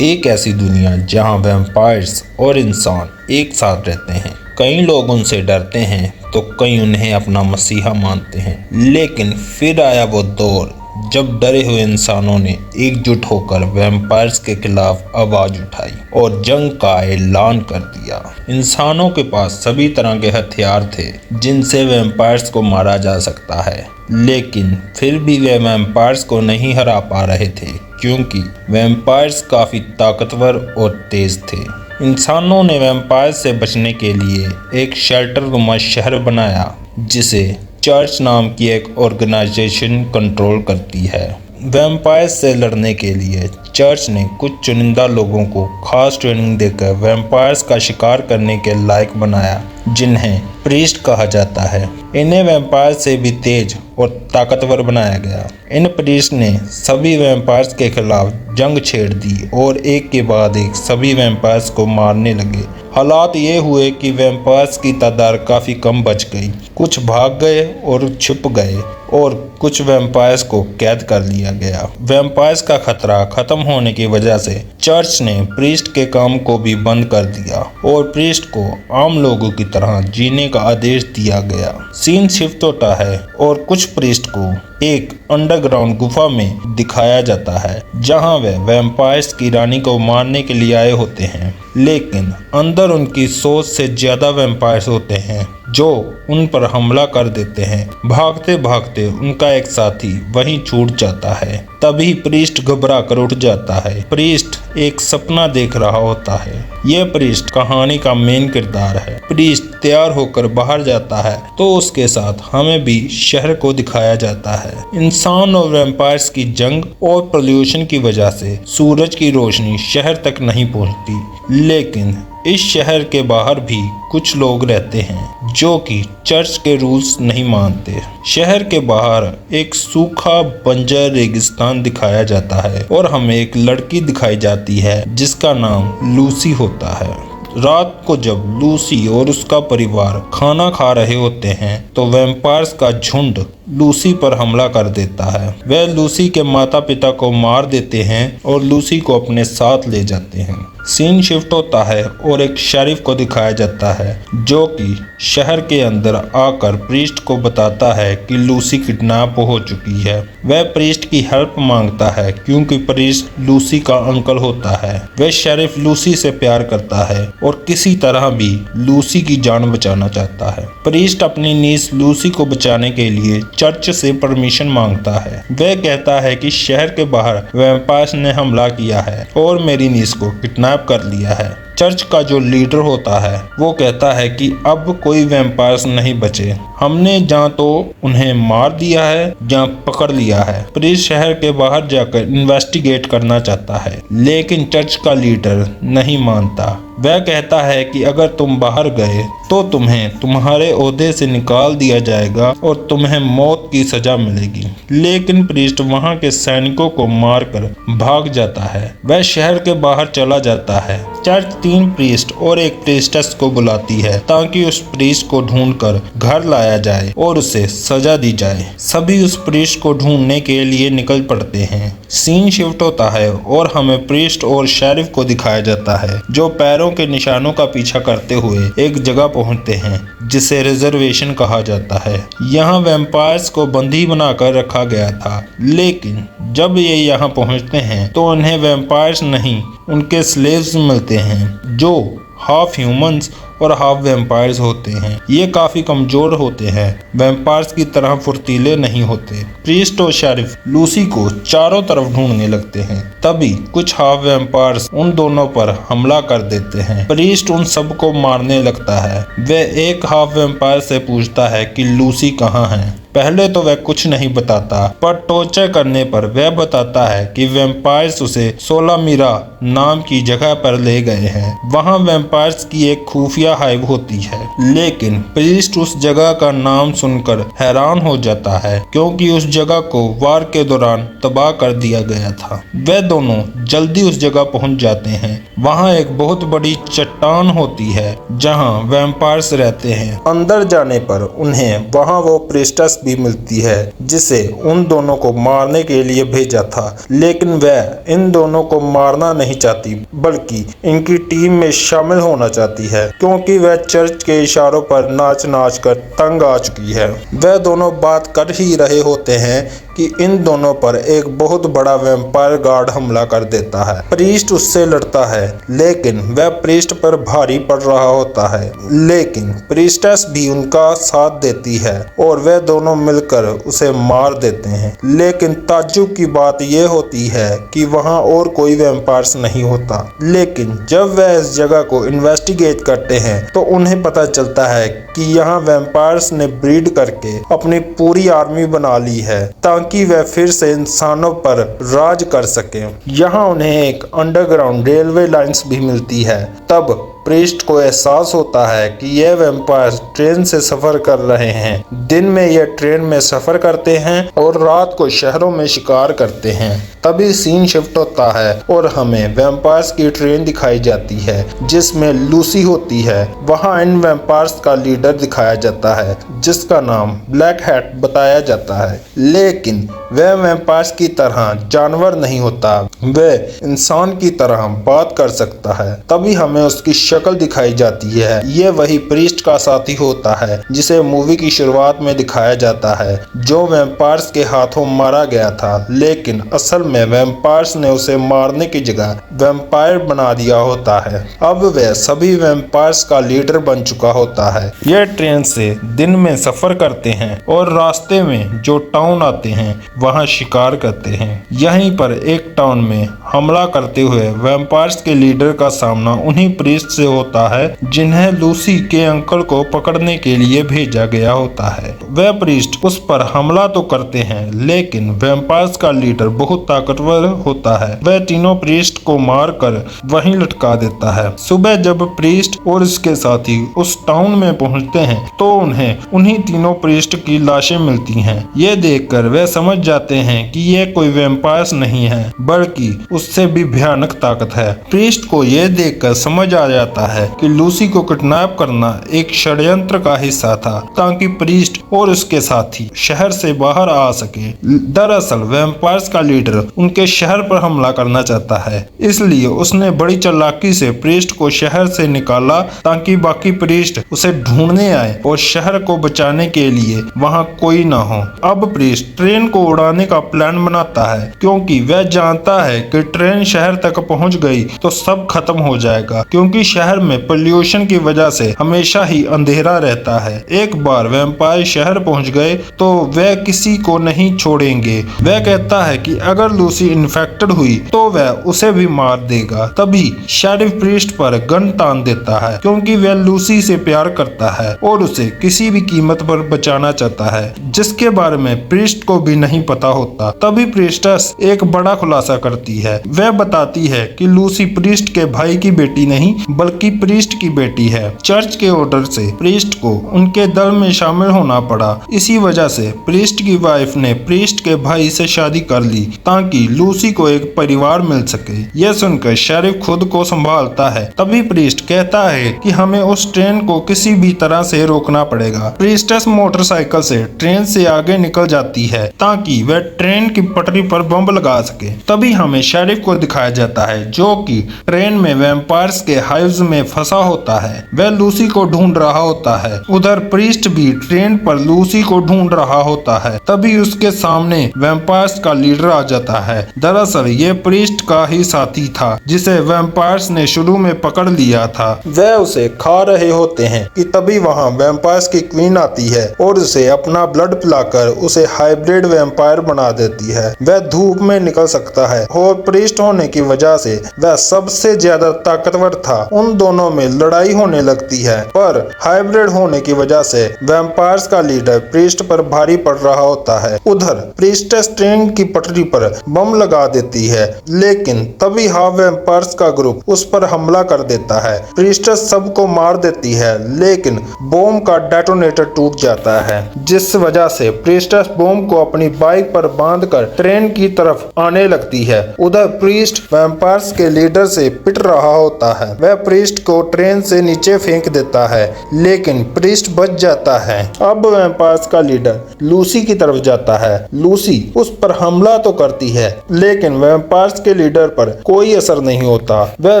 एक ऐसी दुनिया जहां वैम्पायर्स और इंसान एक साथ रहते हैं। कई लोग उनसे डरते हैं तो कई उन्हें अपना मसीहा मानते हैं। लेकिन फिर आया वो दौर जब डरे हुए इंसानों ने एकजुट होकर वैम्पायर्स के खिलाफ आवाज उठाई और जंग का ऐलान कर दिया। इंसानों के पास सभी तरह के हथियार थे जिनसे वैम्पायर्स को मारा जा सकता है, लेकिन फिर भी वे वैम्पायर्स को नहीं हरा पा रहे थे क्योंकि वैम्पायर्स काफ़ी ताकतवर और तेज थे। इंसानों ने वैम्पायर्स से बचने के लिए एक शेल्टर नुमा शहर बनाया जिसे चर्च नाम की एक ऑर्गेनाइजेशन कंट्रोल करती है। वैम्पायर्स से लड़ने के लिए चर्च ने कुछ चुनिंदा लोगों को खास ट्रेनिंग देकर वैम्पायर्स का शिकार करने के लायक बनाया, जिन्हें प्रीस्ट कहा जाता है। इन्हें वैम्पायर्स से भी तेज और ताकतवर बनाया गया। इन प्रीस्ट ने सभी वैम्पायर्स के खिलाफ जंग छेड़ दी और एक के बाद एक सभी वैम्पायर्स को मारने लगे। हालात ये हुए कि वैम्पायर्स की तादाद काफ़ी कम बच गई। कुछ भाग गए और छुप गए और कुछ वैम्पायर्स को कैद कर लिया गया। वैम्पायर्स का खतरा खत्म होने की वजह से चर्च ने प्रीस्ट के काम को भी बंद कर दिया और प्रीस्ट को आम लोगों की तरह जीने का आदेश दिया गया। सीन शिफ्ट होता है और कुछ प्रीस्ट को एक अंडरग्राउंड गुफा में दिखाया जाता है जहां वे वैम्पायर्स की रानी को मारने के लिए आए होते हैं, लेकिन अंदर उनकी 100 से ज्यादा वैम्पायर्स होते हैं जो उन पर हमला कर देते हैं। भागते भागते उनका एक साथी वहीं छूट जाता है। तभी प्रीस्ट घबरा कर उठ जाता है। प्रीस्ट एक सपना देख रहा होता है। यह प्रीस्ट कहानी का मेन किरदार है। प्रीस्ट तैयार होकर बाहर जाता है तो उसके साथ हमें भी शहर को दिखाया जाता है। इंसान और वैम्पायर्स की जंग और पोल्यूशन की वजह से सूरज की रोशनी शहर तक नहीं पहुंचती, लेकिन इस शहर के बाहर भी कुछ लोग रहते हैं जो कि चर्च के रूल्स नहीं मानते। शहर के बाहर एक सूखा बंजर रेगिस्तान दिखाया जाता है और हमें एक लड़की दिखाई जाती है जिसका नाम लूसी होता है। रात को जब लूसी और उसका परिवार खाना खा रहे होते हैं तो वैम्पायर्स का झुंड लूसी पर हमला कर देता है। वे लूसी के माता पिता को मार देते हैं और लूसी को अपने साथ ले जाते हैं। सीन शिफ्ट होता है और एक शेरिफ को दिखाया जाता है जो कि शहर के अंदर आकर प्रीस्ट को बताता है कि लूसी किडनैप हो चुकी है। वह प्रीस्ट की हेल्प मांगता है क्योंकि प्रीस्ट लूसी का अंकल होता है। वह शेरिफ लूसी से प्यार करता है और किसी तरह भी लूसी की जान बचाना चाहता है। प्रीस्ट अपनी नीस लूसी को बचाने के लिए चर्च से परमिशन मांगता है। वह कहता है कि शहर के बाहर वैम्पायर्स ने हमला किया है और मेरी नीस को किडनैप कर लिया है। चर्च का जो लीडर होता है वो कहता है कि अब कोई वैम्पायर्स नहीं बचे। हमने जहाँ तो उन्हें मार दिया है जहाँ पकड़ लिया है। प्रीस्ट शहर के बाहर जाकर इन्वेस्टिगेट करना चाहता है, लेकिन चर्च का लीडर नहीं मानता। वह कहता है कि अगर तुम बाहर गए तो तुम्हें तुम्हारे ओहदे से निकाल दिया जाएगा और तुम्हें मौत की सजा मिलेगी। लेकिन प्रीस्ट वहां के सैनिकों को मारकर भाग जाता है। वह शहर के बाहर चला जाता है। चर्च 3 प्रीस्ट और एक प्रीस्टेस को बुलाती है ताकि उस प्रीस्ट को ढूंढकर घर लाया जाए और उसे सजा दी जाए। सभी उस प्रीस्ट को ढूंढने के लिए निकल पड़ते हैं। सीन शिफ्ट होता है और हमें प्रीस्ट और शेरिफ को दिखाया जाता है जो पैरों के निशानों का पीछा करते हुए एक जगह पहुंचते हैं जिसे रिजर्वेशन कहा जाता है। यहाँ वैम्पायर्स को बंदी बनाकर रखा गया था, लेकिन जब ये यहाँ पहुंचते हैं तो उन्हें वैम्पायर्स नहीं उनके स्लेव्स मिलते हैं जो हाफ ह्यूमंस और हाफ वैम्पायर्स होते हैं। ये काफी कमजोर होते हैं, वैम्पायर्स की तरह फुर्तीले नहीं होते। प्रीस्ट और शेरिफ लूसी को चारों तरफ ढूंढने लगते हैं। तभी कुछ हाफ वैम्पायर्स उन दोनों पर हमला कर देते हैं। प्रीस्ट उन सबको मारने लगता है। वह एक हाफ वैम्पायर से पूछता है कि लूसी कहाँ है। पहले तो वह कुछ नहीं बताता, पर टॉर्चर करने पर वह बताता है कि वैम्पायर्स उसे सोलामीरा नाम की जगह पर ले गए हैं। वहां वैम्पायर्स की एक खुफिया समस्या हाइव होती है। लेकिन प्रीस्ट उस जगह का नाम सुनकर हैरान हो जाता है, क्योंकि उस जगह को वार के दौरान तबाह कर दिया गया था। वे दोनों जल्दी उस जगह पहुंच जाते हैं। वहां एक बहुत बड़ी चट्टान होती है जहां वैम्पायर्स रहते हैं। अंदर जाने पर उन्हें वहां वो प्रीस्टेस भी मिलती है जिसे उन दोनों को मारने के लिए भेजा था। लेकिन वह इन दोनों को मारना नहीं चाहती, बल्कि इनकी टीम में शामिल होना चाहती है, क्योंकि वह चर्च के इशारों पर नाच नाच कर तंग आ चुकी है। वह दोनों बात कर ही रहे होते हैं कि इन दोनों पर एक बहुत बड़ा वैम्पायर गार्ड हमला कर देता है। प्रीस्ट उससे लड़ता है, लेकिन वह प्रीस्ट पर भारी पड़ रहा होता है। लेकिन प्रीस्टेस भी उनका साथ देती है और वे दोनों मिलकर उसे मार देते हैं। लेकिन ताज्जुब की बात यह होती है कि वहां और कोई वैम्पायर्स नहीं होता। लेकिन जब वह इस जगह को इन्वेस्टिगेट करते हैं तो उन्हें पता चलता है कि यहाँ वैम्पायर्स ने ब्रीड करके अपनी पूरी आर्मी बना ली है ताकि वह फिर से इंसानों पर राज कर सके। यहाँ उन्हें एक अंडरग्राउंड रेलवे लाइंस भी मिलती है। तब प्रीस्ट को एहसास होता है कि यह वैम्पायर ट्रेन से सफर कर रहे हैं। दिन में यह ट्रेन में सफर करते हैं और रात को शहरों में शिकार करते हैं। तभी सीन शिफ्ट होता है और हमें वैम्पायर्स की ट्रेन दिखाई जाती है जिसमें लूसी होती है। वहां इन वैम्पायर्स का लीडर दिखाया जाता है जिसका नाम ब्लैक हैट बताया जाता है। लेकिन वह वैम्पायर्स की तरह जानवर नहीं होता, वह इंसान की तरह बात कर सकता है। तभी हमें उसकी शक्ल दिखाई जाती है। ये वही प्रीस्ट का साथी होता है जिसे मूवी की शुरुआत में दिखाया जाता है, जो वैम्पायर्स के हाथों मारा गया था। लेकिन असल में वैम्पायर्स ने उसे मारने की जगह वैम्पायर बना दिया होता है। अब वह सभी वैम्पायर्स का लीडर बन चुका होता है। यह ट्रेन से दिन में सफर करते हैं और रास्ते में जो टाउन आते हैं वहां शिकार करते हैं। यहीं पर एक टाउन में हमला करते हुए वैम्पायर्स के लीडर का सामना उन्हीं प्रीस्ट से होता है जिन्हें लूसी के अंकल को पकड़ने के लिए भेजा गया होता है। वह प्रीस्ट उस पर हमला तो करते हैं, लेकिन वैम्पायर्स का लीडर बहुत ताकतवर होता है। वह तीनों प्रीस्ट को मारकर वहीं लटका देता है। सुबह जब प्रीस्ट और उसके साथी उस टाउन में पहुंचते हैं तो उन्हें उन्हीं तीनों प्रीस्ट की लाशें मिलती हैं। ये देखकर वे समझ जाते हैं कि यह कोई वैम्पायर्स नहीं है, बल्कि उससे भी भयानक ताकत है। प्रीस्ट को यह देखकर समझ आ जाता है कि लूसी को किडनैप करना एक षड्यंत्र का हिस्सा था ताकि प्रीस्ट और उसके साथी शहर से बाहर आ सके। दरअसल वैम्पायर्स का लीडर उनके शहर पर हमला करना चाहता है, इसलिए उसने बड़ी चालाकी से प्रीस्ट को शहर से निकाला ताकि बाकी प्रीस्ट उसे ढूंढने आए और शहर को बचाने के लिए वहां कोई ना हो। अब प्रीस्ट ट्रेन को उड़ाने का प्लान बनाता है, क्योंकि वह जानता है कि ट्रेन शहर तक पहुंच गई तो सब खत्म हो जाएगा, क्योंकि शहर में पोल्यूशन की वजह से हमेशा ही अंधेरा रहता है। एक बार वैम्पायर शहर पहुंच गए तो वह किसी को नहीं छोड़ेंगे। वह कहता है कि अगर लूसी इन्फेक्टेड हुई तो वह उसे भी मार देगा। तभी शेरिफ प्रीस्ट पर गन तान देता है, क्योंकि वह लूसी से प्यार करता है और उसे किसी भी कीमत पर बचाना चाहता है, जिसके बारे में प्रीस्ट को भी नहीं पता होता। तभी प्रीस्टेस एक बड़ा खुलासा करती है। वह बताती है कि लूसी प्रीस्ट के भाई की बेटी नहीं बल्कि प्रीस्ट की बेटी है। चर्च के ऑर्डर से प्रीस्ट को उनके दल में शामिल होना पड़ा। इसी वजह से प्रीस्ट की वाइफ ने प्रीस्ट के भाई से शादी कर ली ताकि लूसी को एक परिवार मिल सके। यह सुनकर शेरिफ खुद को संभालता है। तभी प्रीस्ट कहता है कि हमें उस ट्रेन को किसी भी तरह से रोकना पड़ेगा। प्रीस्टेस मोटरसाइकिल से ट्रेन से आगे निकल जाती है ताकि वह ट्रेन की पटरी पर बम लगा सके। तभी हमें शेरिफ को दिखाया जाता है जो कि ट्रेन में वैम्पायर्स के हाइव्स में फंसा होता है। वह लूसी को ढूंढ रहा होता है। उधर प्रीस्ट भी ट्रेन पर लूसी को ढूंढ रहा होता है। तभी उसके सामने वैम्पायर्स का लीडर आ जाता है। दरअसल ये प्रीस्ट का ही साथी था जिसे वैम्पायर्स ने शुरू में पकड़ लिया था। वह उसे खा रहे होते हैं कि तभी वहां वैम्पायर्स की क्वीन आती है और उसे अपना ब्लड पिलाकर उसे हाइब्रिड वैम्पायर बना देती है। वह धूप में निकल सकता है और प्रीस्ट होने की वजह से वह सबसे ज्यादा ताकतवर था। उन उन दोनों में लड़ाई होने लगती है, पर हाइब्रिड होने की वजह से वैम्पायर्स का लीडर प्रीस्ट पर भारी पड़ रहा होता है। उधर प्रीस्टेस ट्रेन की पटरी पर बम लगा देती है, लेकिन तभी हाफ वैम्पायर्स का ग्रुप उस पर हमला कर देता है। प्रीस्टेस सबको मार देती है, लेकिन बम का डेटोनेटर टूट जाता है, जिस वजह से प्रीस्टेस बम को अपनी बाइक पर बांधकर ट्रेन की तरफ आने लगती है। उधर प्रीस्ट वैम्पायर्स के लीडर से पिट रहा होता है। वह प्रीस्ट को ट्रेन से नीचे फेंक देता है, लेकिन प्रीस्ट बच जाता है। अब वैम्पायर्स का लीडर लूसी की तरफ जाता है। लूसी उस पर हमला तो करती है, लेकिन वैम्पायर्स के लीडर पर कोई असर नहीं होता। वह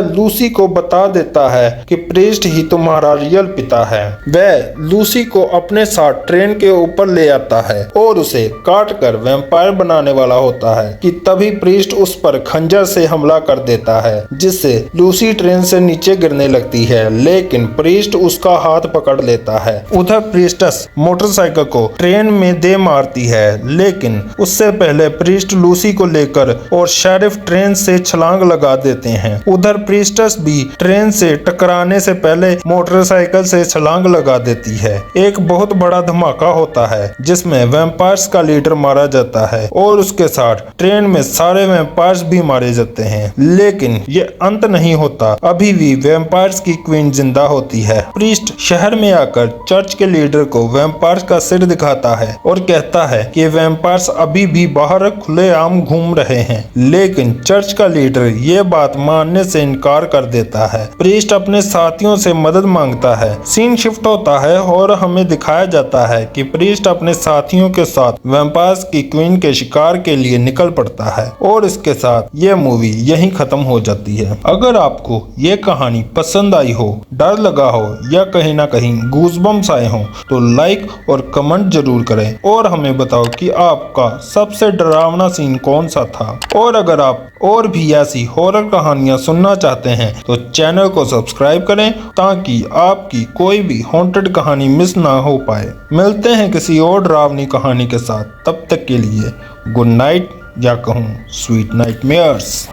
लूसी को बता देता है कि प्रीस्ट ही तुम्हारा रियल पिता है। वह लूसी को अपने साथ ट्रेन के ऊपर ले आता है और उसे काट कर वैम्पायर बनाने वाला होता है कि तभी प्रीस्ट उस पर खंजर से हमला कर देता है, जिससे लूसी ट्रेन से नीचे गिरने लगती है, लेकिन प्रीस्ट उसका हाथ पकड़ लेता है। उधर प्रीस्टेस मोटरसाइकिल को ट्रेन में दे मारती है, लेकिन उससे पहले प्रीस्ट लूसी को लेकर और शेरिफ ट्रेन से छलांग लगा देते हैं। उधर प्रीस्टेस भी ट्रेन से टकराने से पहले मोटरसाइकिल से छलांग लगा देती है। एक बहुत बड़ा धमाका होता है, जिसमें वैम्पायर्स का लीडर मारा जाता है और उसके साथ ट्रेन में सारे वैम्पायर्स भी मारे जाते हैं। लेकिन ये अंत नहीं होता, अभी भी वैम्पायर्स की क्वीन जिंदा होती है। प्रीस्ट शहर में आकर चर्च के लीडर को वैम्पायर्स का सिर दिखाता है और कहता है कि वैम्पायर्स अभी भी बाहर खुलेआम घूम रहे हैं, लेकिन चर्च का लीडर ये बात मानने से इनकार कर देता है। प्रीस्ट अपने साथियों से मदद मांगता है। सीन शिफ्ट होता है और हमें दिखाया जाता है कि प्रीस्ट अपने साथियों के साथ वैम्पायर्स की क्वीन के शिकार के लिए निकल पड़ता है और इसके साथ ये मूवी यहीं खत्म हो जाती है। अगर आपको ये कहानी पसंद आई हो, डर लगा हो या कहीं ना कहीं गूज़बम्स आए हो, तो लाइक और कमेंट जरूर करें और हमें बताओ कि आपका सबसे डरावना सीन कौन सा था। और अगर आप और भी ऐसी हॉरर कहानियां सुनना चाहते हैं तो चैनल को सब्सक्राइब करें, ताकि आपकी कोई भी हॉन्टेड कहानी मिस ना हो पाए। मिलते हैं किसी और डरावनी कहानी के साथ, तब तक के लिए गुड नाइट, या कहूँ स्वीट नाइटमेयर्स।